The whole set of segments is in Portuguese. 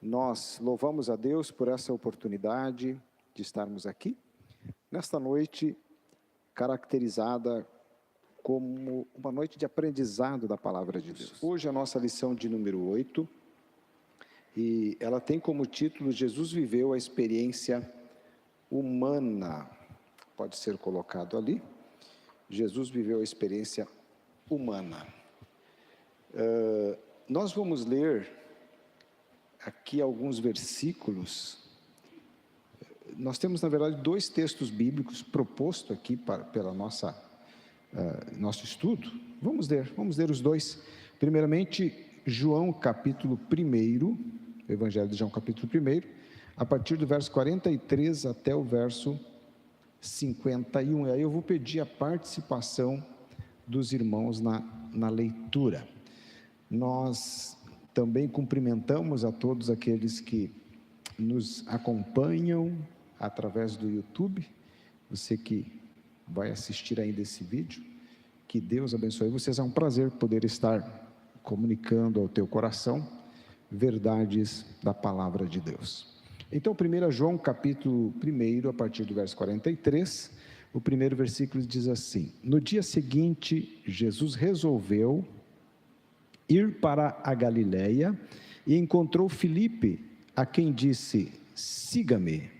Nós louvamos a Deus por essa oportunidade de estarmos aqui, nesta noite caracterizada como uma noite de aprendizado da Palavra de Deus. Hoje a nossa lição de número 8, e ela tem como título Jesus viveu a experiência humana. Pode ser colocado ali. Jesus viveu a experiência humana. Nós vamos ler aqui alguns versículos. Nós temos, na verdade, dois textos bíblicos propostos aqui pela nosso estudo. Vamos ler os dois. Primeiramente, João capítulo 1, Evangelho de João capítulo 1, a partir do verso 43 até o verso 51. E aí eu vou pedir a participação dos irmãos na leitura. Nós também cumprimentamos a todos aqueles que nos acompanham através do YouTube. Você que vai assistir ainda esse vídeo, que Deus abençoe vocês. É um prazer poder estar comunicando ao teu coração verdades da palavra de Deus. Então, 1 João capítulo 1, a partir do verso 43, o primeiro versículo diz assim: No dia seguinte, Jesus resolveu ir para a Galileia e encontrou Filipe, a quem disse: siga-me.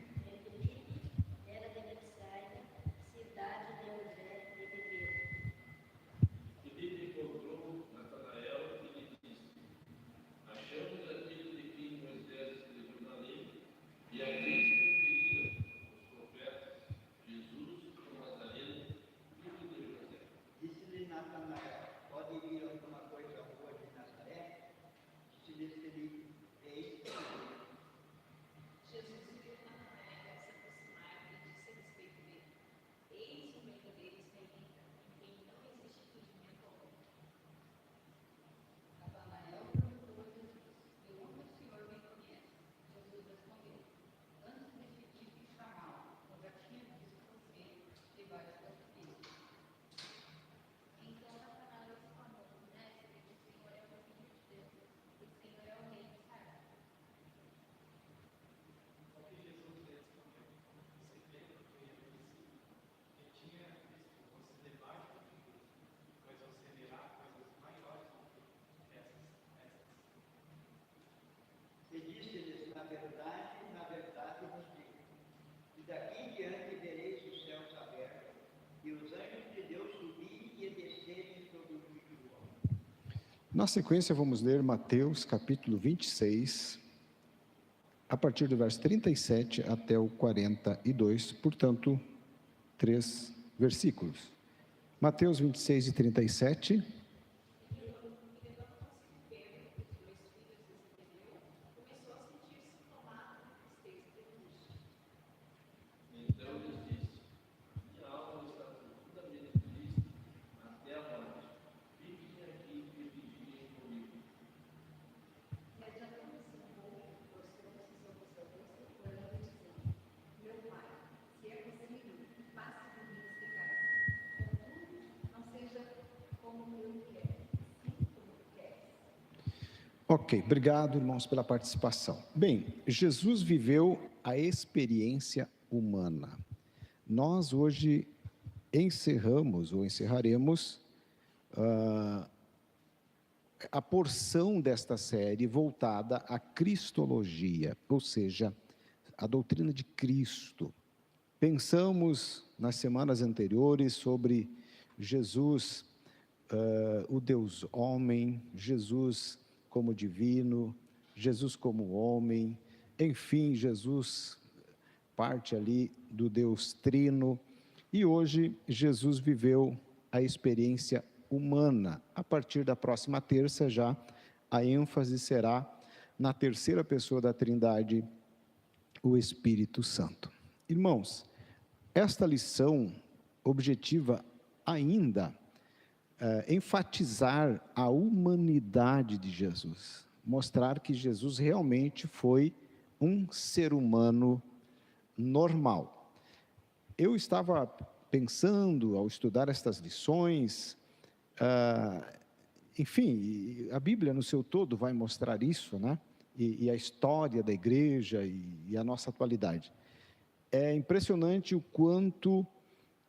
Na sequência, vamos ler Mateus capítulo 26, a partir do verso 37 até o 42, portanto, 3 versículos. Mateus 26 e 37. Ok, obrigado, irmãos, pela participação. Bem, Jesus viveu a experiência humana. Nós hoje encerraremos a porção desta série voltada à cristologia, ou seja, a doutrina de Cristo. Pensamos nas semanas anteriores sobre Jesus, o Deus homem, Jesus como divino, Jesus como homem, enfim, Jesus parte ali do Deus Trino, e hoje Jesus viveu a experiência humana. A partir da próxima terça já a ênfase será na terceira pessoa da Trindade, o Espírito Santo. Irmãos, esta lição objetiva ainda enfatizar a humanidade de Jesus, mostrar que Jesus realmente foi um ser humano normal. Eu estava pensando, ao estudar estas lições, enfim, a Bíblia no seu todo vai mostrar isso, né? e a história da igreja e a nossa atualidade. É impressionante o quanto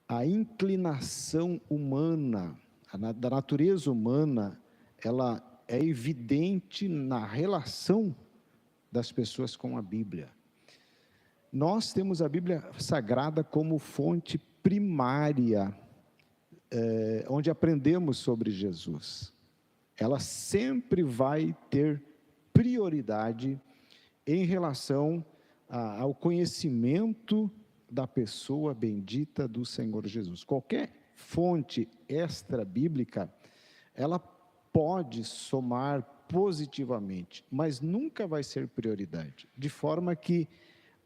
a inclinação humana, da natureza humana, ela é evidente na relação das pessoas com a Bíblia. Nós temos a Bíblia Sagrada como fonte primária, onde aprendemos sobre Jesus. Ela sempre vai ter prioridade em relação ao conhecimento da pessoa bendita do Senhor Jesus. Qualquer fonte extra-bíblica, ela pode somar positivamente, mas nunca vai ser prioridade, de forma que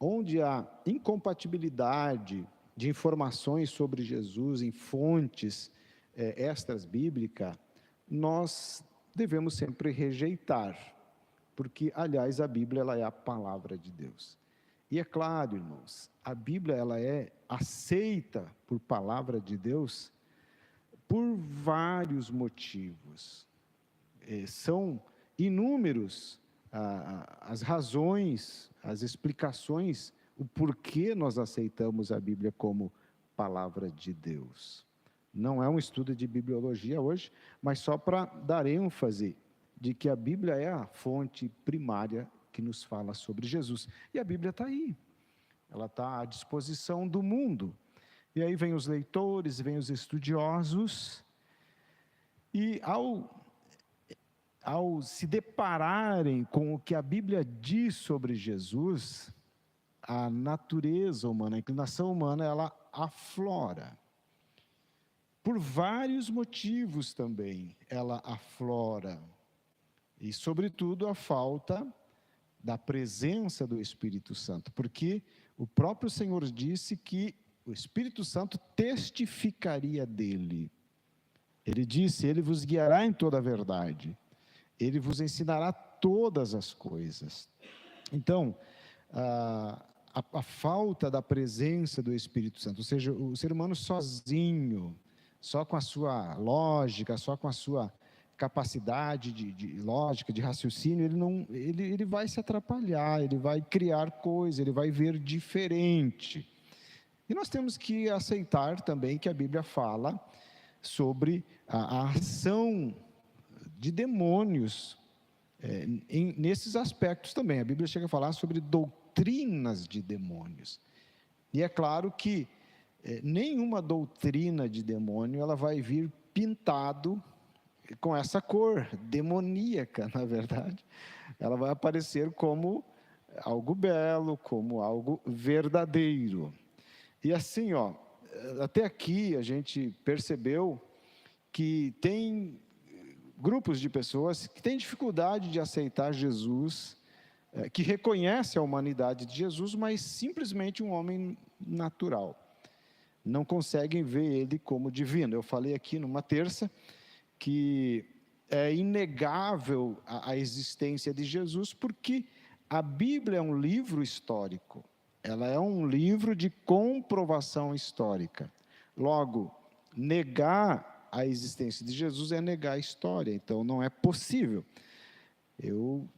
onde há incompatibilidade de informações sobre Jesus em fontes extras bíblicas, nós devemos sempre rejeitar, porque, aliás, a Bíblia ela é a palavra de Deus. E é claro, irmãos, a Bíblia ela é aceita por palavra de Deus por vários motivos. São inúmeros as razões, as explicações, o porquê nós aceitamos a Bíblia como palavra de Deus. Não é um estudo de bibliologia hoje, mas só para dar ênfase de que a Bíblia é a fonte primária que nos fala sobre Jesus. E a Bíblia está aí, ela está à disposição do mundo. E aí vem os leitores, vem os estudiosos, e ao se depararem com o que a Bíblia diz sobre Jesus, a natureza humana, a inclinação humana, ela aflora. Por vários motivos também ela aflora. E, sobretudo, a falta da presença do Espírito Santo. Porque o próprio Senhor disse que o Espírito Santo testificaria dele. Ele disse, ele vos guiará em toda a verdade. Ele vos ensinará todas as coisas. Então, a falta da presença do Espírito Santo, ou seja, o ser humano sozinho, só com a sua lógica, só com a sua capacidade de lógica, de raciocínio, ele vai se atrapalhar, ele vai criar coisa, ele vai ver diferente. E nós temos que aceitar também que a Bíblia fala sobre a ação de demônios nesses aspectos também. A Bíblia chega a falar sobre doutrinas de demônios. E é claro que nenhuma doutrina de demônio ela vai vir pintado com essa cor demoníaca, na verdade. Ela vai aparecer como algo belo, como algo verdadeiro. E assim, até aqui a gente percebeu que tem grupos de pessoas que têm dificuldade de aceitar Jesus, que reconhece a humanidade de Jesus, mas simplesmente um homem natural. Não conseguem ver ele como divino. Eu falei aqui numa terça que é inegável a existência de Jesus, porque a Bíblia é um livro histórico, ela é um livro de comprovação histórica. Logo, negar a existência de Jesus é negar a história, então não é possível. Eu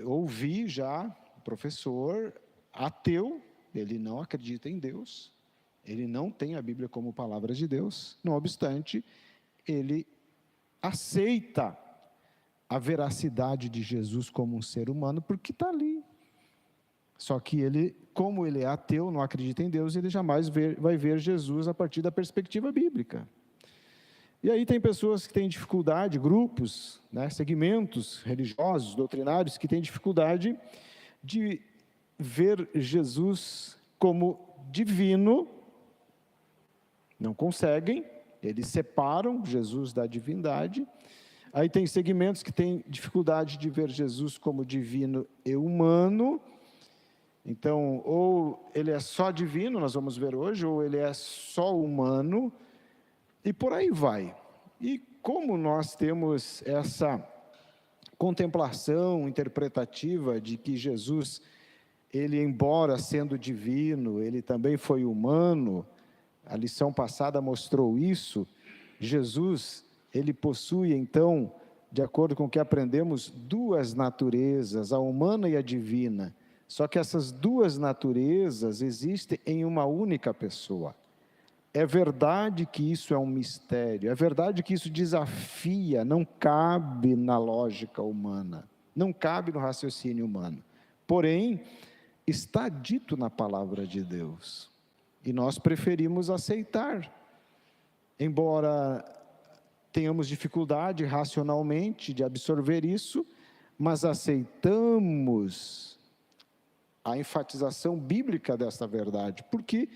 ouvi já o professor ateu, ele não acredita em Deus, ele não tem a Bíblia como palavra de Deus, não obstante, ele aceita a veracidade de Jesus como um ser humano, porque está ali. Só que ele, como ele é ateu, não acredita em Deus, ele jamais vai ver Jesus a partir da perspectiva bíblica. E aí tem pessoas que têm dificuldade, grupos, segmentos religiosos, doutrinários, que têm dificuldade de ver Jesus como divino, não conseguem, eles separam Jesus da divindade. Aí tem segmentos que têm dificuldade de ver Jesus como divino e humano. Então, ou ele é só divino, nós vamos ver hoje, ou ele é só humano, e por aí vai. E como nós temos essa contemplação interpretativa de que Jesus, ele, embora sendo divino, ele também foi humano, a lição passada mostrou isso. Jesus, ele possui, então, de acordo com o que aprendemos, duas naturezas, a humana e a divina. Só que essas duas naturezas existem em uma única pessoa. É verdade que isso é um mistério, é verdade que isso desafia, não cabe na lógica humana, não cabe no raciocínio humano. Porém, está dito na palavra de Deus, e nós preferimos aceitar, embora tenhamos dificuldade racionalmente de absorver isso, mas aceitamos a enfatização bíblica desta verdade, porque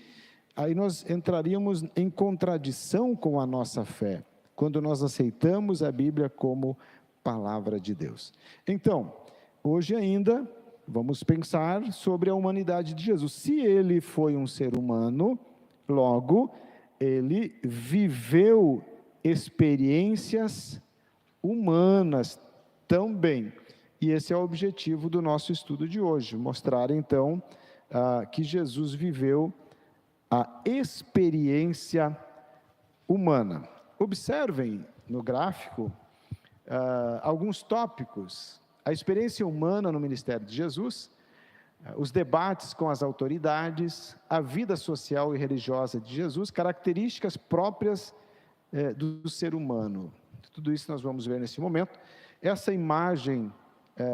aí nós entraríamos em contradição com a nossa fé, quando nós aceitamos a Bíblia como palavra de Deus. Então, hoje ainda, vamos pensar sobre a humanidade de Jesus. Se ele foi um ser humano, logo, ele viveu experiências humanas também. E esse é o objetivo do nosso estudo de hoje, mostrar então que Jesus viveu a experiência humana. Observem no gráfico alguns tópicos: a experiência humana no ministério de Jesus, os debates com as autoridades, a vida social e religiosa de Jesus, características próprias do ser humano. Tudo isso nós vamos ver nesse momento. Essa imagem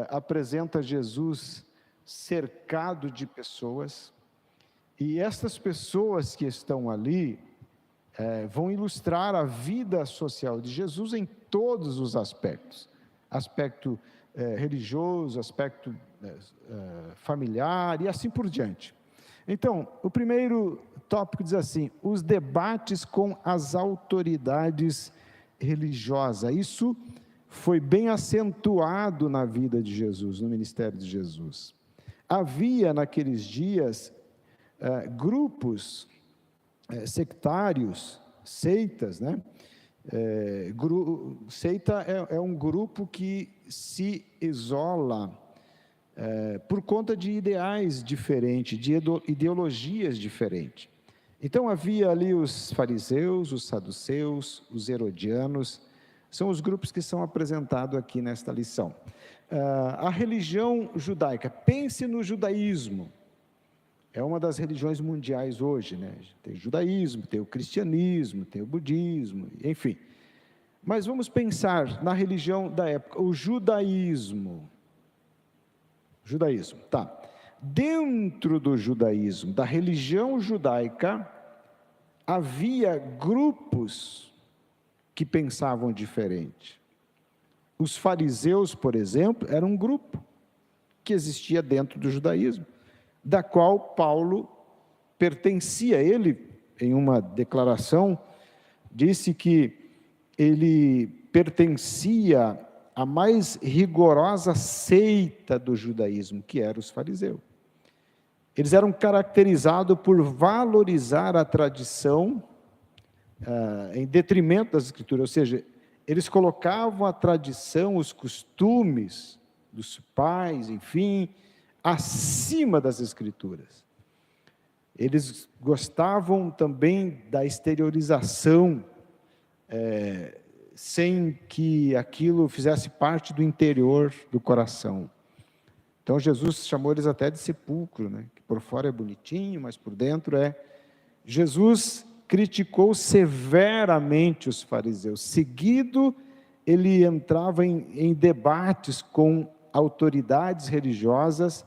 apresenta Jesus cercado de pessoas, e essas pessoas que estão ali vão ilustrar a vida social de Jesus em todos os aspectos. Aspecto religioso, aspecto familiar e assim por diante. Então, o primeiro tópico diz assim: os debates com as autoridades religiosas. Isso foi bem acentuado na vida de Jesus, no ministério de Jesus. Havia naqueles dias grupos sectários, seitas, né? Seita é um grupo que se isola por conta de ideais diferentes, de ideologias diferentes. Então havia ali os fariseus, os saduceus, os herodianos, são os grupos que são apresentados aqui nesta lição. A religião judaica, pense no judaísmo, é uma das religiões mundiais hoje, né? Tem o judaísmo, tem o cristianismo, tem o budismo, enfim. Mas vamos pensar na religião da época, o judaísmo. Judaísmo, tá. Dentro do judaísmo, da religião judaica, havia grupos que pensavam diferente. Os fariseus, por exemplo, eram um grupo que existia dentro do judaísmo, da qual Paulo pertencia. Ele, em uma declaração, disse que ele pertencia à mais rigorosa seita do judaísmo, que eram os fariseus. Eles eram caracterizados por valorizar a tradição em detrimento das Escrituras, ou seja, eles colocavam a tradição, os costumes dos pais, enfim, acima das Escrituras. Eles gostavam também da exteriorização, sem que aquilo fizesse parte do interior do coração. Então Jesus chamou eles até de sepulcro, né? Que por fora é bonitinho, mas por dentro é... Jesus criticou severamente os fariseus. Seguido, ele entrava em debates com autoridades religiosas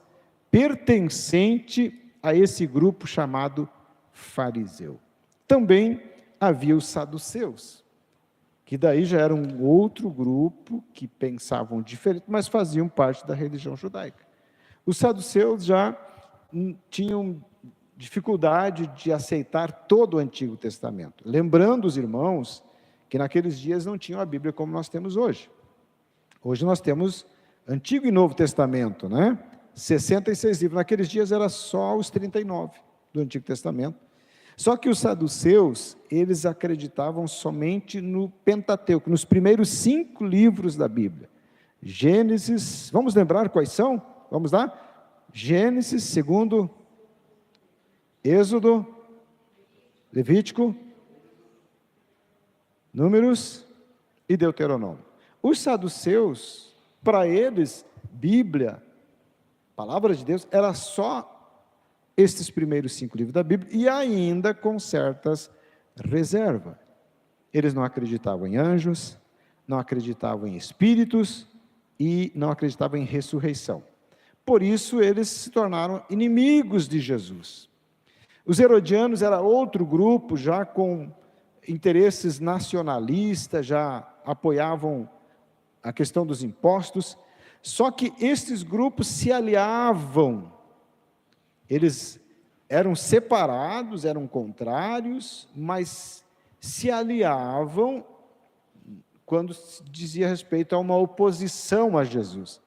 pertencente a esse grupo chamado fariseu. Também havia os saduceus, que daí já era um outro grupo que pensavam diferente, mas faziam parte da religião judaica. Os saduceus já tinham dificuldade de aceitar todo o Antigo Testamento. Lembrando os irmãos que naqueles dias não tinham a Bíblia como nós temos hoje. Hoje nós temos Antigo e Novo Testamento, né? 66 livros. Naqueles dias era só os 39 do Antigo Testamento. Só que os saduceus, eles acreditavam somente no Pentateuco, nos primeiros 5 livros da Bíblia. Gênesis, vamos lembrar quais são? Vamos lá? Gênesis, segundo, Êxodo, Levítico, Números e Deuteronômio. os saduceus, para eles, Bíblia, palavra de Deus, era só estes primeiros 5 livros da Bíblia, e ainda com certas reservas. Eles não acreditavam em anjos, não acreditavam em espíritos, e não acreditavam em ressurreição. Por isso, eles se tornaram inimigos de Jesus. Os herodianos era outro grupo, já com interesses nacionalistas, já apoiavam a questão dos impostos, só que estes grupos se aliavam, eles eram separados, eram contrários, mas se aliavam quando se dizia respeito a uma oposição a Jesus.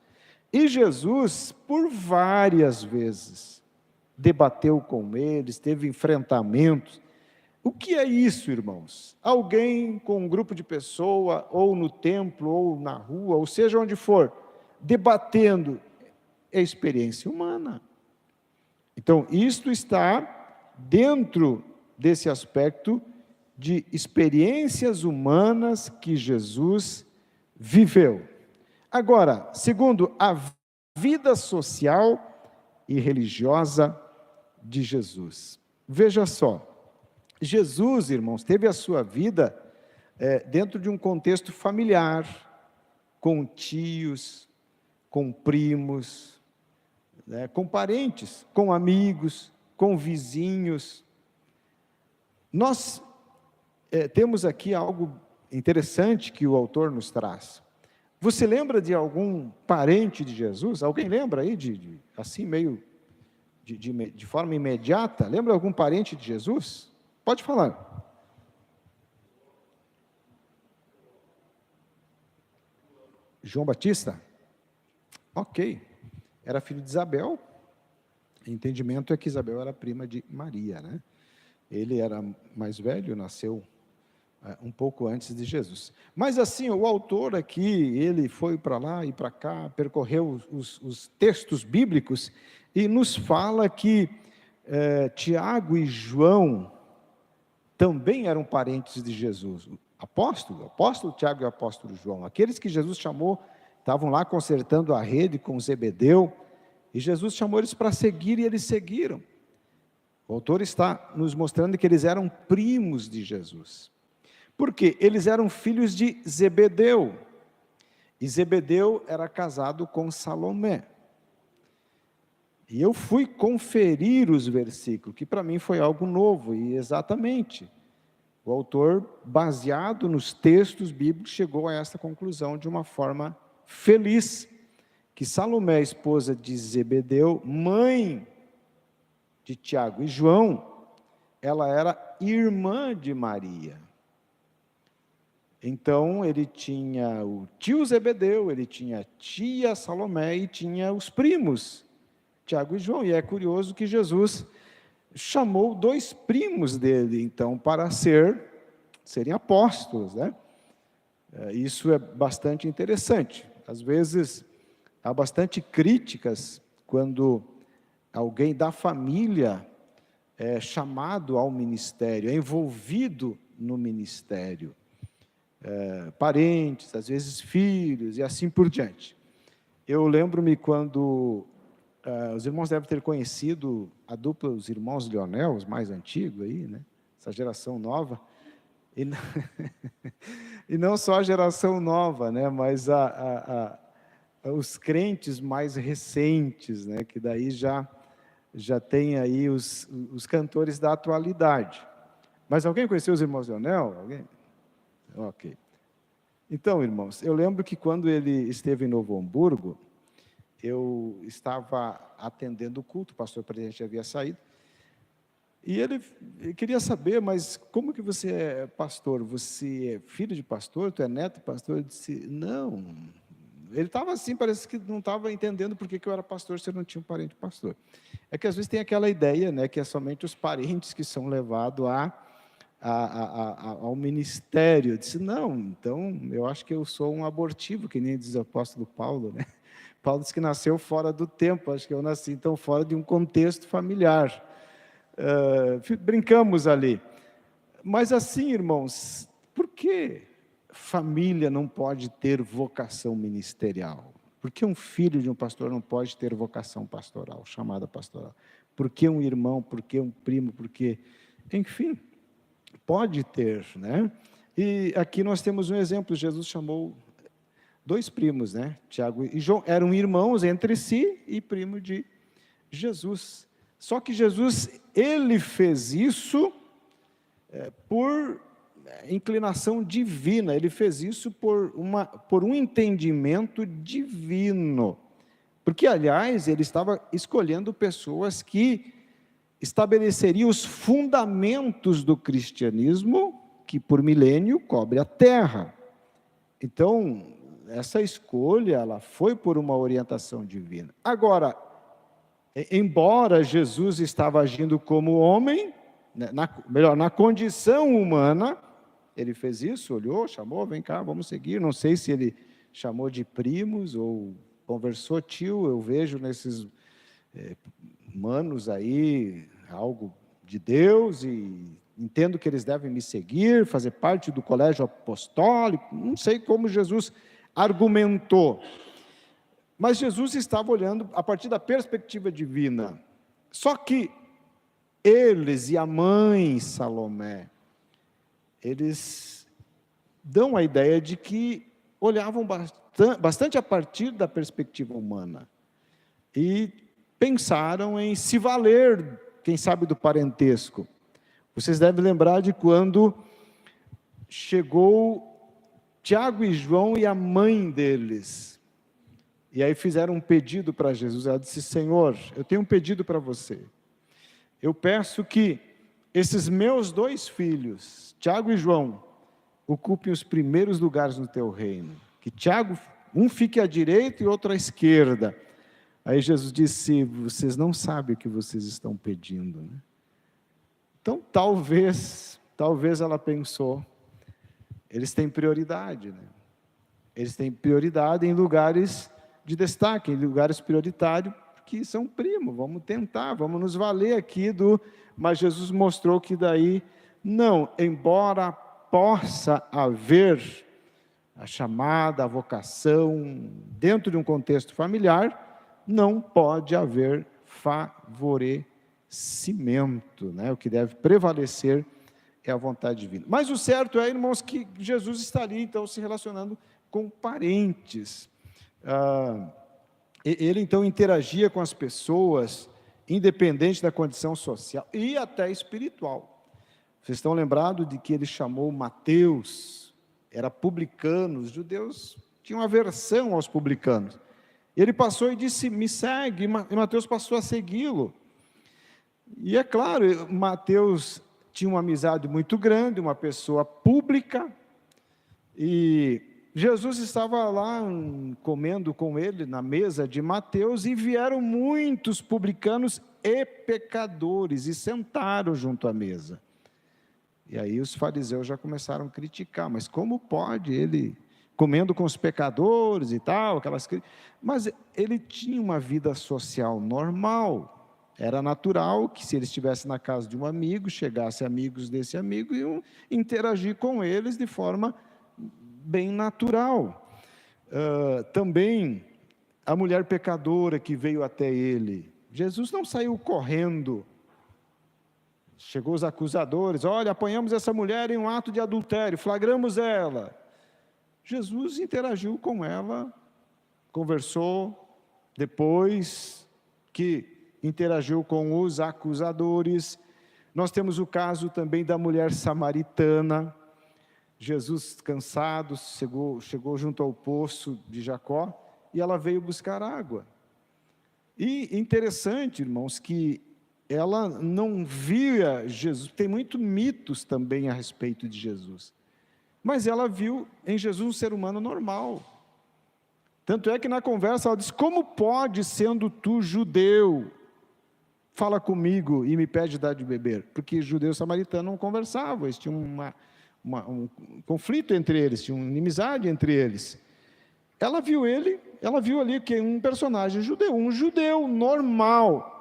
E Jesus, por várias vezes, debateu com eles, teve enfrentamentos. O que é isso, irmãos? Alguém com um grupo de pessoas, ou no templo, ou na rua, ou seja onde for, debatendo, é experiência humana. Então, isto está dentro desse aspecto de experiências humanas que Jesus viveu. Agora, segundo, a vida social e religiosa de Jesus. Veja só, Jesus, irmãos, teve a sua vida dentro de um contexto familiar, com tios, com primos, com parentes, com amigos, com vizinhos. Nós temos aqui algo interessante que o autor nos traz. Você lembra de algum parente de Jesus? Alguém lembra aí, assim meio de forma imediata? Lembra algum parente de Jesus? Pode falar. João Batista? Ok. Era filho de Isabel. O entendimento é que Isabel era prima de Maria, né? Ele era mais velho, nasceu um pouco antes de Jesus. Mas assim, o autor aqui, ele foi para lá e para cá, percorreu os textos bíblicos e nos fala que Tiago e João também eram parentes de Jesus. O apóstolo Tiago e o apóstolo João, aqueles que Jesus chamou, estavam lá consertando a rede com Zebedeu, e Jesus chamou eles para seguir e eles seguiram. O autor está nos mostrando que eles eram primos de Jesus. Por quê? Eles eram filhos de Zebedeu. E Zebedeu era casado com Salomé. E eu fui conferir os versículos, que para mim foi algo novo, e exatamente. O autor, baseado nos textos bíblicos, chegou a essa conclusão de uma forma feliz, que Salomé, esposa de Zebedeu, mãe de Tiago e João, ela era irmã de Maria. Então, ele tinha o tio Zebedeu, ele tinha a tia Salomé e tinha os primos, Tiago e João. E é curioso que Jesus chamou 2 primos dele, então, para serem apóstolos, né? Isso é bastante interessante. Às vezes, há bastante críticas quando alguém da família é chamado ao ministério, é envolvido no ministério. Parentes, às vezes filhos, e assim por diante. Eu lembro-me quando os irmãos devem ter conhecido a dupla, os irmãos Leonel, os mais antigos aí, né? Essa geração nova, e não só a geração nova, né? Mas os crentes mais recentes, né? Que daí já tem aí os cantores da atualidade. Mas alguém conheceu os irmãos Leonel? Alguém? Ok. Então, irmãos, eu lembro que quando ele esteve em Novo Hamburgo, eu estava atendendo o culto, o pastor presidente havia saído, e ele queria saber, mas como que você é pastor? Você é filho de pastor? Tu é neto de pastor? Eu disse, não. Ele estava assim, parece que não estava entendendo por que eu era pastor se eu não tinha um parente pastor. É que às vezes tem aquela ideia, né, que é somente os parentes que são levados ao ministério. Eu disse, não, então eu acho que eu sou um abortivo, que nem diz o apóstolo Paulo, né? Paulo disse que nasceu fora do tempo, acho que eu nasci então fora de um contexto familiar. Brincamos ali. Mas assim, irmãos, por que família não pode ter vocação ministerial? Por que um filho de um pastor não pode ter vocação pastoral, chamada pastoral? Por que um irmão, por que um primo, por que... Enfim, pode ter, né? E aqui nós temos um exemplo, Jesus chamou 2 primos, né? Tiago e João, eram irmãos entre si e primo de Jesus. Só que Jesus, ele fez isso por inclinação divina, ele fez isso por um entendimento divino. Porque, aliás, ele estava escolhendo pessoas que estabeleceriam os fundamentos do cristianismo, que por milênio cobre a terra. Então, essa escolha, ela foi por uma orientação divina. Agora, embora Jesus estava agindo como homem, na condição humana, ele fez isso, olhou, chamou, vem cá, vamos seguir. Não sei se ele chamou de primos ou conversou, tio, eu vejo nesses manos aí algo de Deus e entendo que eles devem me seguir, fazer parte do colégio apostólico. Não sei como Jesus argumentou, mas Jesus estava olhando a partir da perspectiva divina. Só que eles e a mãe Salomé, eles dão a ideia de que olhavam bastante a partir da perspectiva humana e pensaram em se valer, quem sabe, do parentesco. Vocês devem lembrar de quando chegou Tiago e João e a mãe deles, e aí fizeram um pedido para Jesus. Ela disse: Senhor, eu tenho um pedido para você. Eu peço que esses meus 2 filhos, Tiago e João, ocupem os primeiros lugares no teu reino. Que Tiago, um fique à direita e outro à esquerda. Aí Jesus disse: vocês não sabem o que vocês estão pedindo, né? Então, talvez ela pensou, eles têm prioridade, né? Eles têm prioridade em lugares de destaque, em lugares prioritários, que são primos, vamos tentar, vamos nos valer aqui mas Jesus mostrou que daí, não, embora possa haver a chamada, a vocação, dentro de um contexto familiar, não pode haver favorecimento, né? O que deve prevalecer é a vontade divina. Mas o certo é, irmãos, que Jesus estaria, então, se relacionando com parentes. Ele, então, interagia com as pessoas, independente da condição social e até espiritual. Vocês estão lembrados de que ele chamou Mateus, era publicano, os judeus tinham aversão aos publicanos. Ele passou e disse: me segue, e Mateus passou a segui-lo. E é claro, Mateus tinha uma amizade muito grande, uma pessoa pública, e Jesus estava lá comendo com ele na mesa de Mateus, e vieram muitos publicanos e pecadores, e sentaram junto à mesa. E aí os fariseus já começaram a criticar: mas como pode ele comendo com os pecadores e tal, mas ele tinha uma vida social normal. Era natural que, se ele estivesse na casa de um amigo, chegasse amigos desse amigo e iam interagir com eles de forma bem natural. Também a mulher pecadora que veio até ele, Jesus não saiu correndo. Chegou os acusadores: olha, apanhamos essa mulher em um ato de adultério, flagramos ela. Jesus interagiu com ela, conversou, depois que interagiu com os acusadores. Nós temos o caso também da mulher samaritana. Jesus, cansado, chegou junto ao poço de Jacó, e ela veio buscar água. E interessante, irmãos, que ela não via Jesus. Tem muitos mitos também a respeito de Jesus, mas ela viu em Jesus um ser humano normal. Tanto é que na conversa ela diz: como pode, sendo tu judeu, fala comigo e me pede dar de beber? Porque judeu e samaritano não conversavam, eles tinham um conflito entre eles, tinha uma inimizade entre eles. Ela viu ali que um personagem judeu, um judeu normal.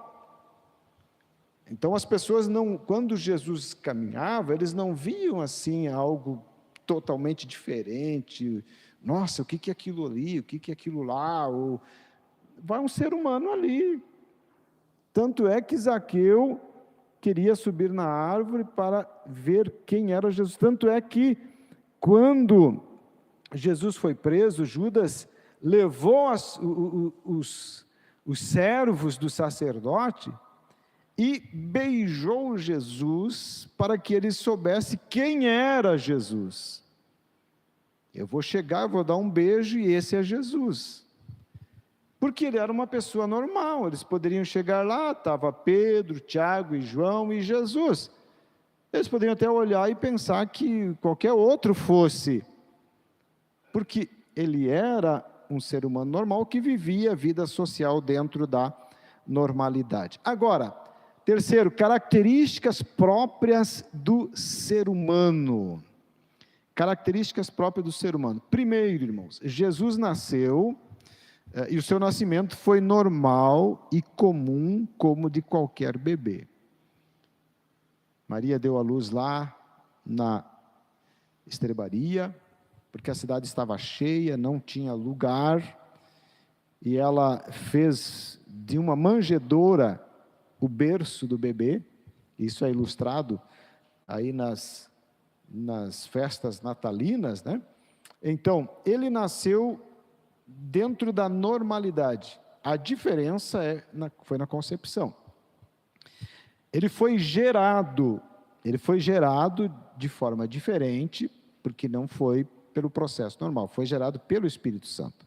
Então as pessoas não, quando Jesus caminhava, eles não viam assim algo totalmente diferente. Nossa, o que é aquilo ali? O que é aquilo lá? Ou... Vai um ser humano ali. Tanto é que Zaqueu queria subir na árvore para ver quem era Jesus. Tanto é que, quando Jesus foi preso, Judas levou os servos do sacerdote e beijou Jesus para que ele soubesse quem era Jesus. Eu vou chegar, eu vou dar um beijo e esse é Jesus. Porque ele era uma pessoa normal, eles poderiam chegar lá, estava Pedro, Tiago e João e Jesus. Eles poderiam até olhar e pensar que qualquer outro fosse, porque ele era um ser humano normal que vivia a vida social dentro da normalidade. Agora, terceiro, características próprias do ser humano. Características próprias do ser humano. Primeiro, irmãos, Jesus nasceu, e o seu nascimento foi normal e comum, como de qualquer bebê. Maria deu à luz lá na estrebaria, porque a cidade estava cheia, não tinha lugar, e ela fez de uma manjedoura o berço do bebê. Isso é ilustrado aí nas festas natalinas, né? Então, ele nasceu dentro da normalidade. A diferença foi na concepção. Ele foi gerado de forma diferente, porque não foi pelo processo normal, foi gerado pelo Espírito Santo.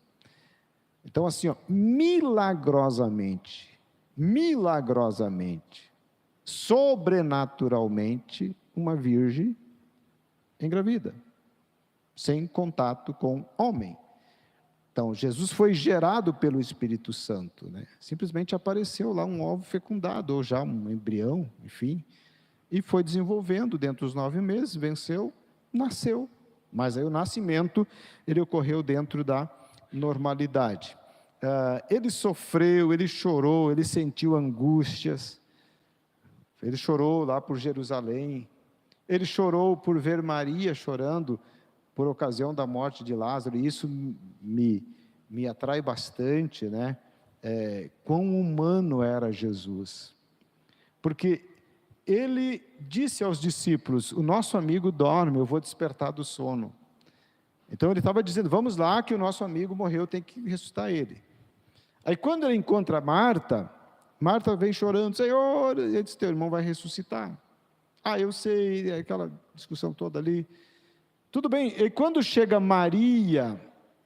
Então, assim, milagrosamente, sobrenaturalmente, uma virgem engravida, sem contato com homem. Então, Jesus foi gerado pelo Espírito Santo, né? Simplesmente apareceu lá um óvulo fecundado, ou já um embrião, enfim, e foi desenvolvendo dentro dos 9 meses, venceu, nasceu. Mas aí o nascimento, ele ocorreu dentro da normalidade. Ele sofreu, ele chorou, ele sentiu angústias, ele chorou lá por Jerusalém, ele chorou por ver Maria chorando por ocasião da morte de Lázaro, e isso me atrai bastante, né? Quão humano era Jesus, porque ele disse aos discípulos: o nosso amigo dorme, eu vou despertar do sono. Então ele estava dizendo: vamos lá que o nosso amigo morreu, tem que ressuscitar ele. Aí quando ele encontra Marta vem chorando: Senhor, ele disse, teu irmão vai ressuscitar. Eu sei, aquela discussão toda ali. Tudo bem, e quando chega Maria,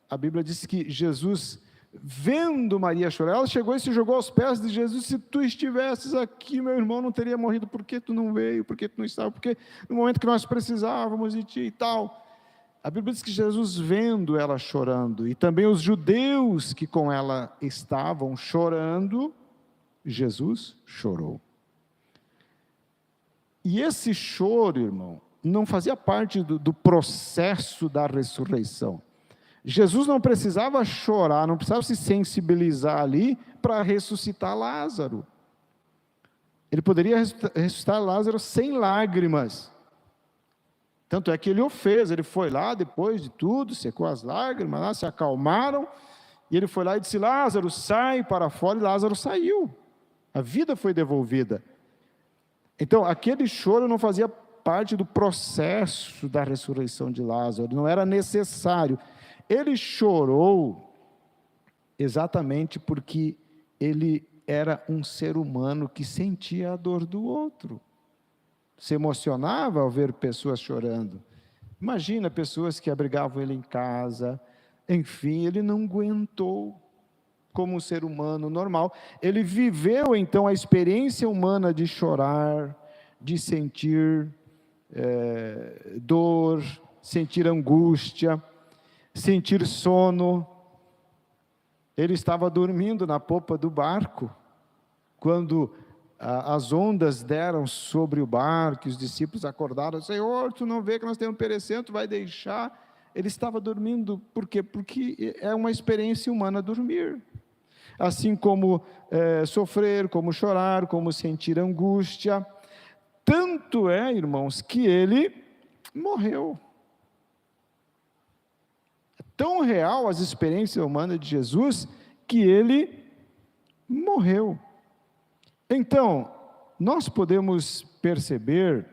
a Bíblia diz que Jesus, vendo Maria chorar, ela chegou e se jogou aos pés de Jesus: se tu estivesses aqui, meu irmão não teria morrido. Por que tu não veio? Por que tu não estava? Porque no momento que nós precisávamos de ti e tal. A Bíblia diz que Jesus, vendo ela chorando, e também os judeus que com ela estavam chorando, Jesus chorou. E esse choro, irmão, não fazia parte do processo da ressurreição. Jesus não precisava chorar, não precisava se sensibilizar ali para ressuscitar Lázaro. Ele poderia ressuscitar Lázaro sem lágrimas. Tanto é que ele o fez, ele foi lá depois de tudo, secou as lágrimas, lá se acalmaram, e ele foi lá e disse: Lázaro, sai para fora, e Lázaro saiu. A vida foi devolvida. Então, aquele choro não fazia parte do processo da ressurreição de Lázaro, não era necessário. Ele chorou exatamente porque ele era um ser humano que sentia a dor do outro, se emocionava ao ver pessoas chorando. Imagina pessoas que abrigavam ele em casa, enfim, ele não aguentou como um ser humano normal. Ele viveu então a experiência humana de chorar, de sentir dor, sentir angústia, sentir sono. Ele estava dormindo na popa do barco, quando as ondas deram sobre o barco, e os discípulos acordaram: Senhor, tu não vê que nós estamos perecendo, tu vai deixar? Ele estava dormindo, por quê? Porque é uma experiência humana dormir. Assim como sofrer, como chorar, como sentir angústia. Tanto é, irmãos, que ele morreu. tão real as experiências humanas de Jesus, que ele morreu. Então, nós podemos perceber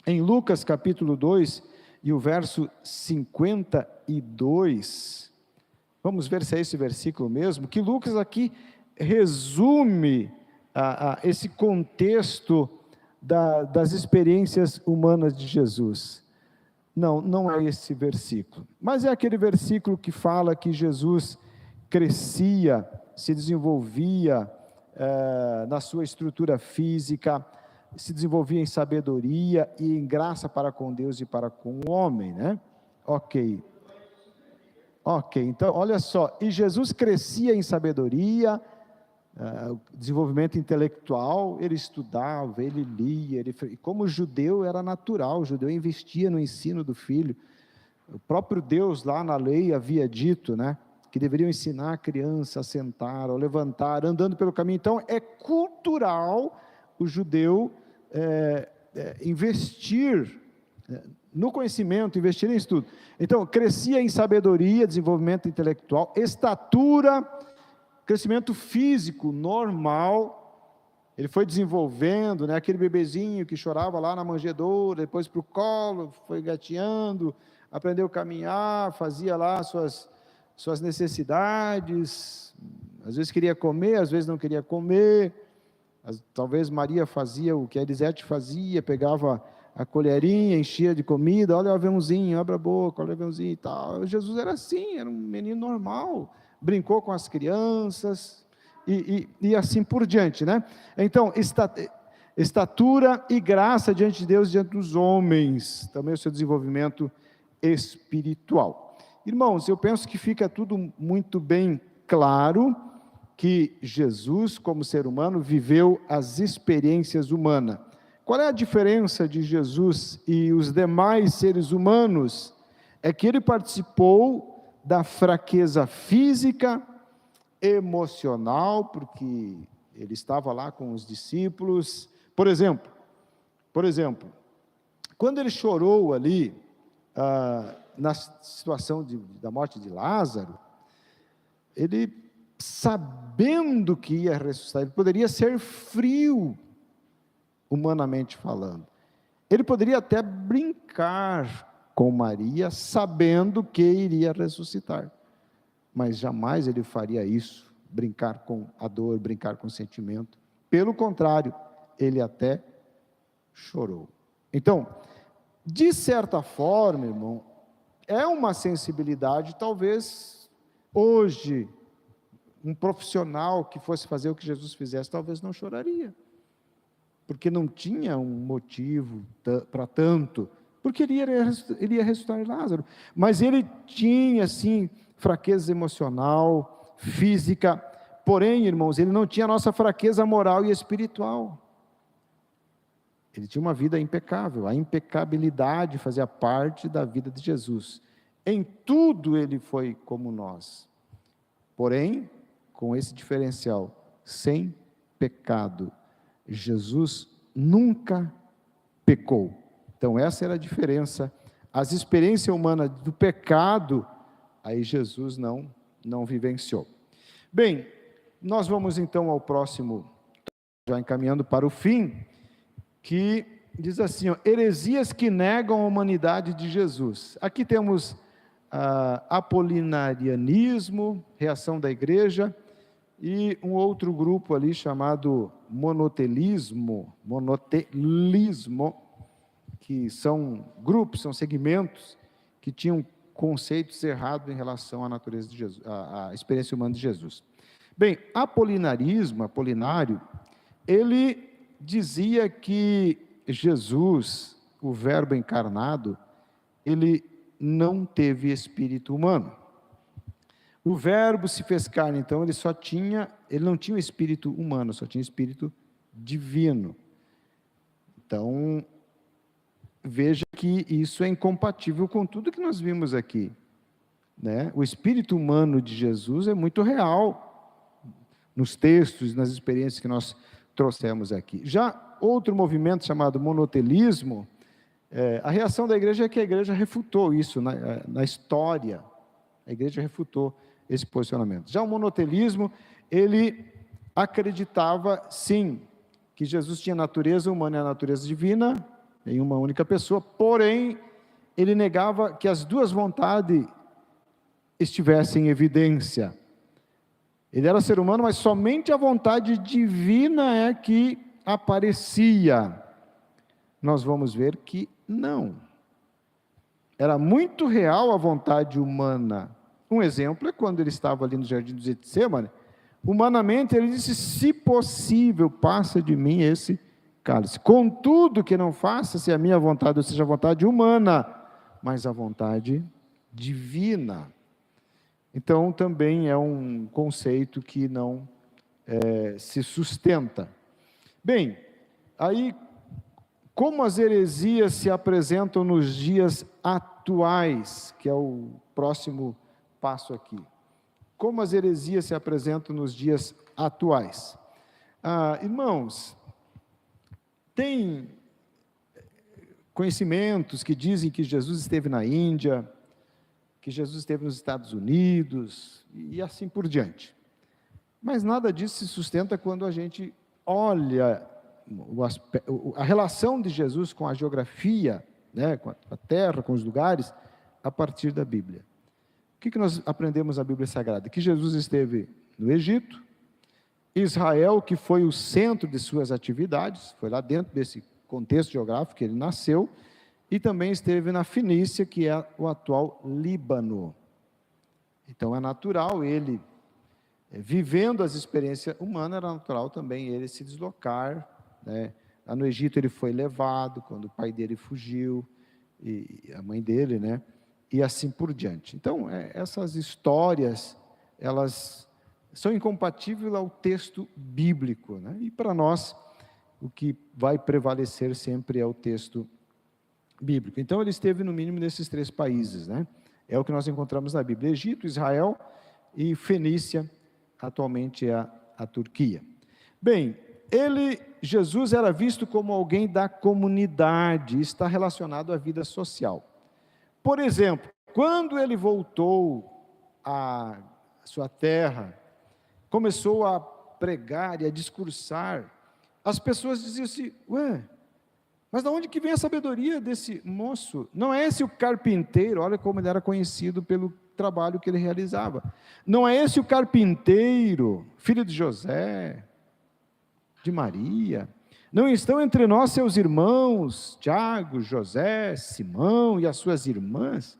em Lucas capítulo 2 e o verso 52, vamos ver se é esse versículo mesmo, que Lucas aqui resume esse contexto das experiências humanas de Jesus. Não é esse versículo, mas é aquele versículo que fala que Jesus crescia, se desenvolvia na sua estrutura física, se desenvolvia em sabedoria e em graça para com Deus e para com o homem, né? Ok, então olha só, e Jesus crescia em sabedoria, desenvolvimento intelectual, ele estudava, ele lia, e como judeu era natural, o judeu investia no ensino do filho, o próprio Deus lá na lei havia dito, né, que deveriam ensinar a criança a sentar, a levantar, andando pelo caminho. Então é cultural o judeu investir no conhecimento, investir em estudo. Então crescia em sabedoria, desenvolvimento intelectual, estatura, crescimento físico normal, ele foi desenvolvendo, né, aquele bebezinho que chorava lá na manjedoura, depois para o colo, foi gateando, aprendeu a caminhar, fazia lá suas necessidades, às vezes queria comer, às vezes não queria comer, talvez Maria fazia o que a Elisete fazia, pegava a colherinha, enchia de comida, olha o aviãozinho, abre a boca, olha o aviãozinho e tal. Jesus era assim, era um menino normal, brincou com as crianças, e assim por diante, né? Então, estatura e graça diante de Deus, diante dos homens, também o seu desenvolvimento espiritual. Irmãos, eu penso que fica tudo muito bem claro, que Jesus, como ser humano, viveu as experiências humanas. Qual é a diferença de Jesus e os demais seres humanos? É que ele participou da fraqueza física, emocional, porque ele estava lá com os discípulos. Por exemplo, quando ele chorou ali, na situação da morte de Lázaro, ele, sabendo que ia ressuscitar, ele poderia ser frio, humanamente falando. Ele poderia até brincar com Maria, sabendo que iria ressuscitar, mas jamais ele faria isso, brincar com a dor, brincar com o sentimento. Pelo contrário, ele até chorou. Então, de certa forma, irmão, é uma sensibilidade, talvez hoje, um profissional que fosse fazer o que Jesus fizesse, talvez não choraria, porque não tinha um motivo para tanto, porque ele ia ressuscitar Lázaro, mas ele tinha, assim, fraqueza emocional, física, porém, irmãos, ele não tinha a nossa fraqueza moral e espiritual. Ele tinha uma vida impecável, a impecabilidade fazia parte da vida de Jesus. Em tudo ele foi como nós, porém, com esse diferencial, sem pecado. Jesus nunca pecou. Então essa era a diferença. As experiências humanas do pecado, aí Jesus não vivenciou. Bem, nós vamos então ao próximo, já encaminhando para o fim, que diz assim, heresias que negam a humanidade de Jesus. Aqui temos apolinarianismo, reação da igreja, e um outro grupo ali chamado monotelismo, que são grupos, são segmentos que tinham conceitos errados em relação à natureza de Jesus, à experiência humana de Jesus. Bem, Apolinário, ele dizia que Jesus, o verbo encarnado, ele não teve espírito humano. O verbo se fez carne, então ele não tinha o espírito humano, só tinha espírito divino. Então, veja que isso é incompatível com tudo que nós vimos aqui, né? O espírito humano de Jesus é muito real, nos textos, nas experiências que nós trouxemos aqui. Já outro movimento chamado monotelismo, a reação da igreja é que a igreja refutou isso na história, A igreja refutou esse posicionamento. Já o monotelismo, ele acreditava, sim, que Jesus tinha natureza humana e a natureza divina, em uma única pessoa, porém, ele negava que as duas vontades estivessem em evidência. Ele era ser humano, mas somente a vontade divina é que aparecia. Nós vamos ver que não. Era muito real a vontade humana. Um exemplo é quando ele estava ali no jardim do Getsêmani. Humanamente ele disse: se possível, passa de mim esse cálice. Contudo, que não faça-se a minha vontade, ou seja, a vontade humana, mas a vontade divina. Então, também é um conceito que não se sustenta. Bem, aí, como as heresias se apresentam nos dias atuais, que é o próximo passo aqui. Como as heresias se apresentam nos dias atuais? Irmãos, tem conhecimentos que dizem que Jesus esteve na Índia, que Jesus esteve nos Estados Unidos, e assim por diante. Mas nada disso se sustenta quando a gente olha a relação de Jesus com a geografia, né, com a terra, com os lugares, a partir da Bíblia. O que nós aprendemos na Bíblia Sagrada? Que Jesus esteve no Egito, Israel, que foi o centro de suas atividades, foi lá dentro desse contexto geográfico que ele nasceu, e também esteve na Fenícia, que é o atual Líbano. Então é natural ele, vivendo as experiências humanas, era natural também ele se deslocar, né? Lá no Egito ele foi levado, quando o pai dele fugiu, e a mãe dele, né? E assim por diante. Então, essas histórias, elas são incompatíveis ao texto bíblico, né? E para nós, o que vai prevalecer sempre é o texto bíblico. Então, ele esteve no mínimo nesses 3 países, né? É o que nós encontramos na Bíblia: Egito, Israel e Fenícia, atualmente é a Turquia. Bem, Jesus era visto como alguém da comunidade, está relacionado à vida social. Por exemplo, quando ele voltou à sua terra, começou a pregar e a discursar, as pessoas diziam assim: ué, mas de onde que vem a sabedoria desse moço? Não é esse o carpinteiro? Olha como ele era conhecido pelo trabalho que ele realizava. Não é esse o carpinteiro, filho de José, de Maria? Não estão entre nós seus irmãos, Tiago, José, Simão e as suas irmãs?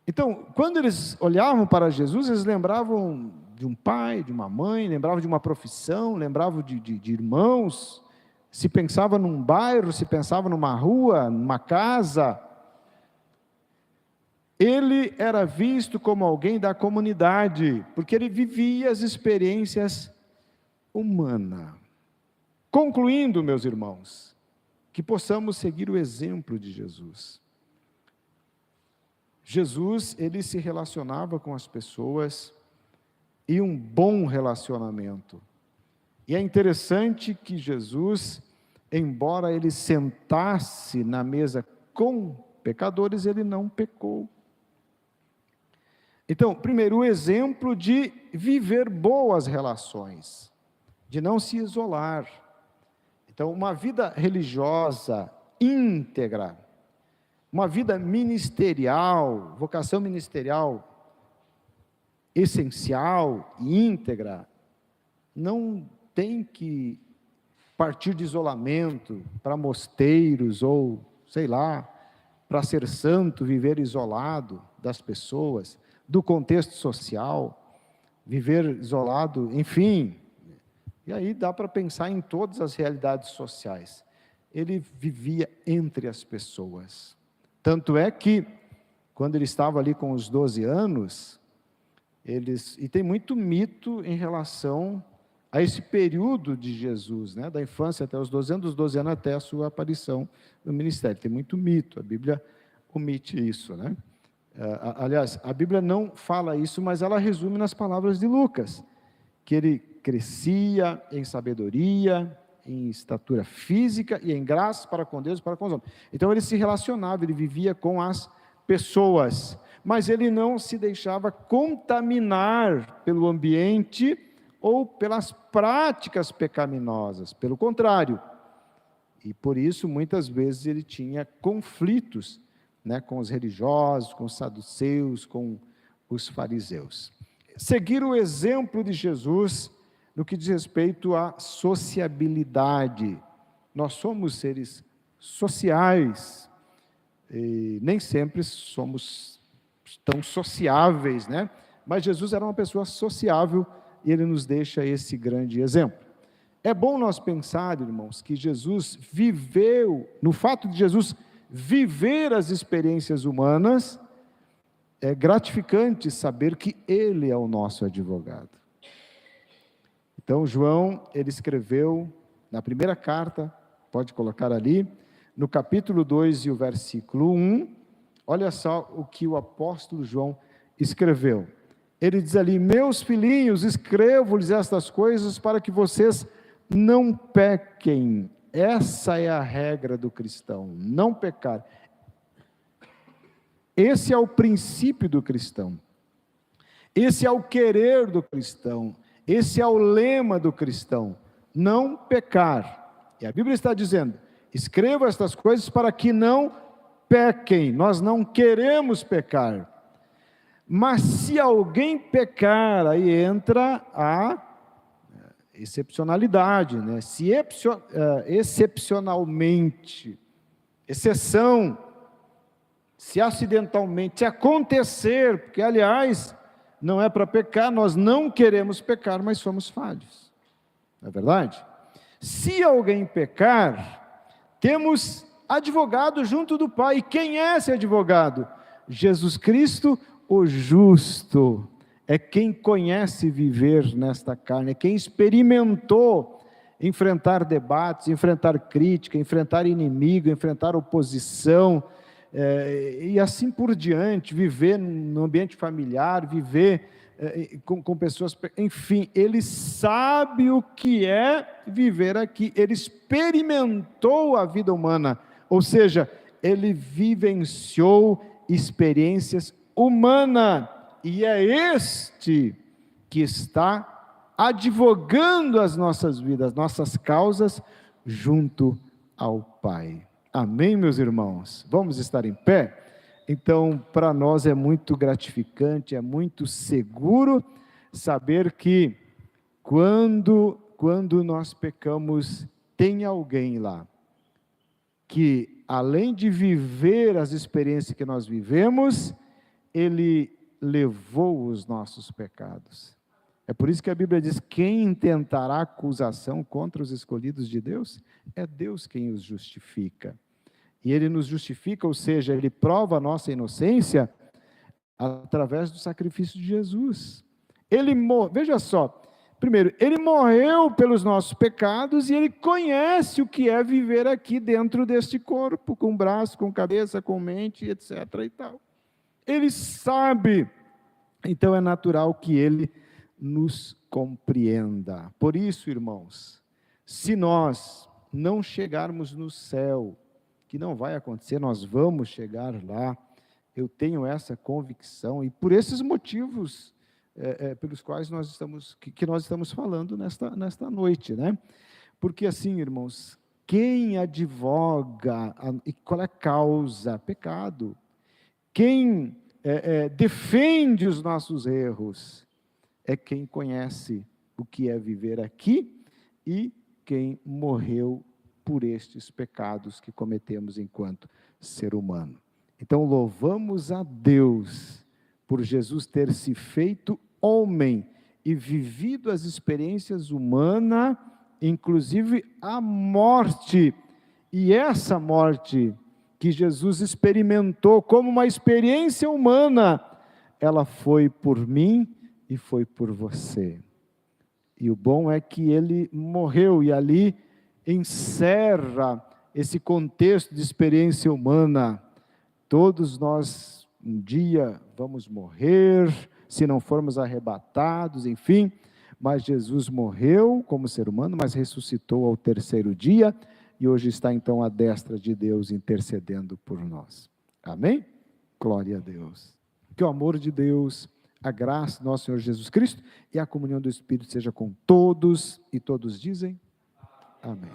Então, quando eles olhavam para Jesus, eles lembravam de um pai, de uma mãe, lembravam de uma profissão, lembravam de irmãos. Se pensava num bairro, se pensava numa rua, numa casa. Ele era visto como alguém da comunidade, porque ele vivia as experiências humanas. Concluindo, meus irmãos, que possamos seguir o exemplo de Jesus. Jesus, ele se relacionava com as pessoas, e um bom relacionamento. E é interessante que Jesus, embora ele sentasse na mesa com pecadores, ele não pecou. Então, primeiro, o exemplo de viver boas relações, de não se isolar. Então, uma vida religiosa íntegra, uma vida ministerial, vocação ministerial essencial e íntegra, não tem que partir de isolamento para mosteiros ou, sei lá, para ser santo, viver isolado das pessoas, do contexto social, viver isolado, enfim. E aí dá para pensar em todas as realidades sociais. Ele vivia entre as pessoas. Tanto é que, quando ele estava ali com os 12 anos, e tem muito mito em relação a esse período de Jesus, né, da infância até os 12 anos, dos 12 anos até a sua aparição no ministério. Tem muito mito, a Bíblia omite isso, né? Aliás, a Bíblia não fala isso, mas ela resume nas palavras de Lucas, que ele crescia em sabedoria, em estatura física e em graça para com Deus e para com os homens. Então ele se relacionava, ele vivia com as pessoas. mas ele não se deixava contaminar pelo ambiente ou pelas práticas pecaminosas, pelo contrário. E por isso, muitas vezes, ele tinha conflitos, né, com os religiosos, com os saduceus, com os fariseus. Seguir o exemplo de Jesus no que diz respeito à sociabilidade. Nós somos seres sociais, e nem sempre somos tão sociáveis, né? Mas Jesus era uma pessoa sociável e ele nos deixa esse grande exemplo. É bom nós pensar, irmãos, que Jesus viveu, no fato de Jesus viver as experiências humanas, é gratificante saber que ele é o nosso advogado. Então, João, ele escreveu na primeira carta, pode colocar ali, no capítulo 2 e o versículo 1, olha só o que o apóstolo João escreveu. Ele diz ali: meus filhinhos, escrevo-lhes estas coisas para que vocês não pequem. Essa é a regra do cristão, não pecar. Esse é o princípio do cristão. Esse é o querer do cristão. Esse é o lema do cristão, não pecar. E a Bíblia está dizendo: escreva estas coisas para que não pequem. Nós não queremos pecar. Mas se alguém pecar, aí entra a excepcionalidade, né? Se excepcionalmente, exceção, se acidentalmente, se acontecer, porque aliás, não é para pecar, nós não queremos pecar, mas somos falhos, não é verdade? Se alguém pecar, temos advogado junto do Pai. E quem é esse advogado? Jesus Cristo, o justo. É quem conhece viver nesta carne, é quem experimentou enfrentar debates, enfrentar crítica, enfrentar inimigo, enfrentar oposição, e assim por diante, viver no ambiente familiar, viver com pessoas, enfim, ele sabe o que é viver aqui, ele experimentou a vida humana, ou seja, ele vivenciou experiências humanas, e é este que está advogando as nossas vidas, nossas causas, junto ao Pai. Amém, meus irmãos? Vamos estar em pé? Então, para nós é muito gratificante, é muito seguro saber que quando nós pecamos, tem alguém lá que, além de viver as experiências que nós vivemos, ele levou os nossos pecados. É por isso que a Bíblia diz: quem intentará acusação contra os escolhidos de Deus? É Deus quem os justifica. E ele nos justifica, ou seja, ele prova a nossa inocência através do sacrifício de Jesus. Veja só, primeiro, ele morreu pelos nossos pecados e ele conhece o que é viver aqui dentro deste corpo, com braço, com cabeça, com mente, etc. e tal. Ele sabe, então é natural que ele nos compreenda. Por isso, irmãos, se nós não chegarmos no céu, que não vai acontecer, nós vamos chegar lá, eu tenho essa convicção, e por esses motivos pelos quais nós estamos falando nesta noite, né? Porque assim, irmãos, quem advoga, e qual é a causa? Pecado. Quem defende os nossos erros é quem conhece o que é viver aqui e quem morreu por estes pecados que cometemos enquanto ser humano. Então, louvamos a Deus por Jesus ter se feito homem e vivido as experiências humanas, inclusive a morte. E essa morte que Jesus experimentou como uma experiência humana, ela foi por mim e foi por você. E o bom é que ele morreu, e ali encerra esse contexto de experiência humana. Todos nós um dia vamos morrer, se não formos arrebatados, enfim, mas Jesus morreu como ser humano, mas ressuscitou ao terceiro dia, e hoje está então à destra de Deus intercedendo por nós. Amém? Glória a Deus. Que o amor de Deus, a graça do nosso Senhor Jesus Cristo e a comunhão do Espírito seja com todos, e todos dizem amém.